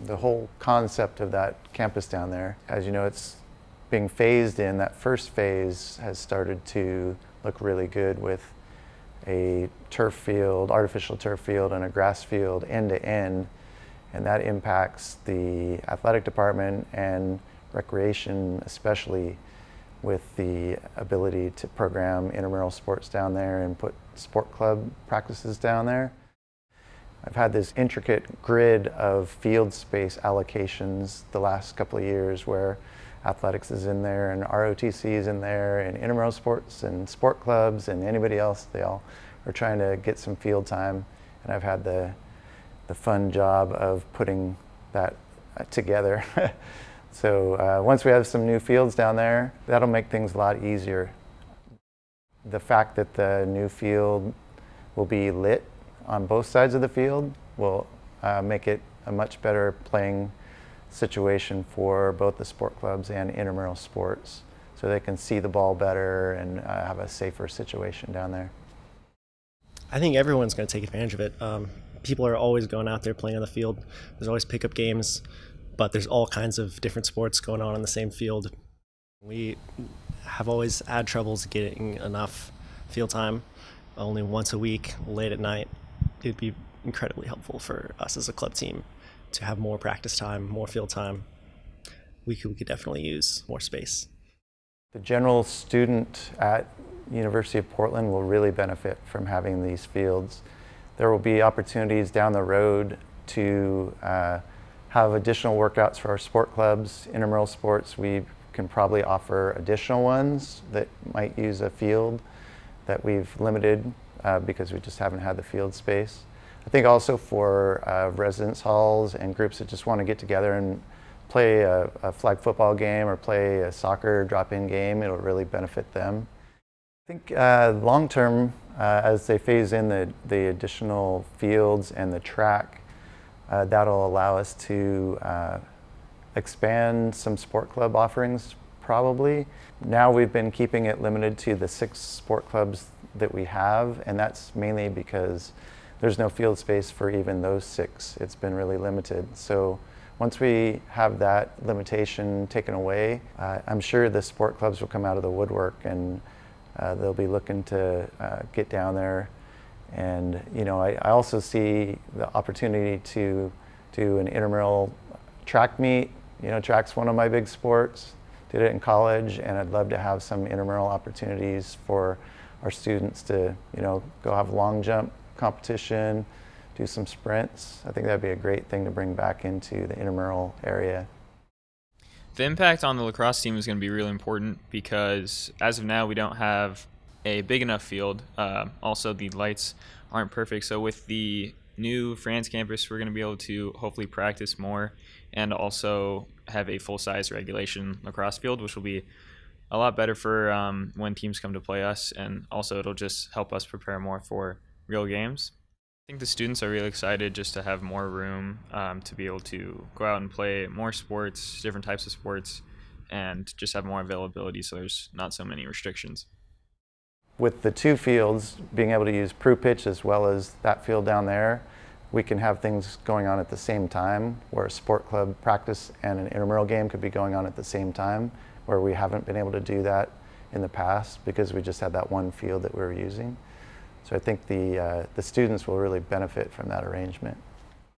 the whole concept of that campus down there. As you know, it's being phased in. That first phase has started to look really good with a turf field, artificial turf field, and a grass field end to end, and that impacts the athletic department and recreation, especially with the ability to program intramural sports down there and put sport club practices down there. I've had this intricate grid of field space allocations the last couple of years where athletics is in there and ROTC is in there and intramural sports and sport clubs and anybody else. They all are trying to get some field time, and I've had the fun job of putting that together. So once we have some new fields down there, that'll make things a lot easier. The fact that the new field will be lit on both sides of the field will make it a much better playing situation for both the sport clubs and intramural sports, so they can see the ball better and have a safer situation down there. I think everyone's going to take advantage of it. People are always going out there playing on the field. There's always pickup games, but there's all kinds of different sports going on the same field. We have always had troubles getting enough field time, only once a week, late at night. It'd be incredibly helpful for us as a club team to have more practice time, more field time. We could definitely use more space. The general student at University of Portland will really benefit from having these fields. There will be opportunities down the road to have additional workouts for our sport clubs, intramural sports. We can probably offer additional ones that might use a field that we've limited because we just haven't had the field space. I think also for residence halls and groups that just want to get together and play a flag football game or play a soccer drop-in game, it'll really benefit them. I think long term, as they phase in the additional fields and the track, that'll allow us to expand some sport club offerings probably. Now we've been keeping it limited to the 6 sport clubs that we have, and that's mainly because there's no field space for even those 6. It's been really limited. So once we have that limitation taken away, I'm sure the sport clubs will come out of the woodwork, and they'll be looking to get down there. And you know, I also see the opportunity to do an intramural track meet. You know, track's one of my big sports. Did it in college, and I'd love to have some intramural opportunities for our students to, you know, go have long jump competition, do some sprints. I think that'd be a great thing to bring back into the intramural area. The impact on the lacrosse team is going to be really important because as of now we don't have a big enough field. Also, the lights aren't perfect. So with the new Franz campus, we're going to be able to hopefully practice more and also have a full-size regulation lacrosse field, which will be a lot better for when teams come to play us, and also it'll just help us prepare more for real games. I think the students are really excited just to have more room to be able to go out and play more sports, different types of sports, and just have more availability so there's not so many restrictions. With the 2 fields, being able to use Pro Pitch as well as that field down there, we can have things going on at the same time, where a sport club practice and an intramural game could be going on at the same time, where we haven't been able to do that in the past because we just had that one field that we were using. So I think the students will really benefit from that arrangement.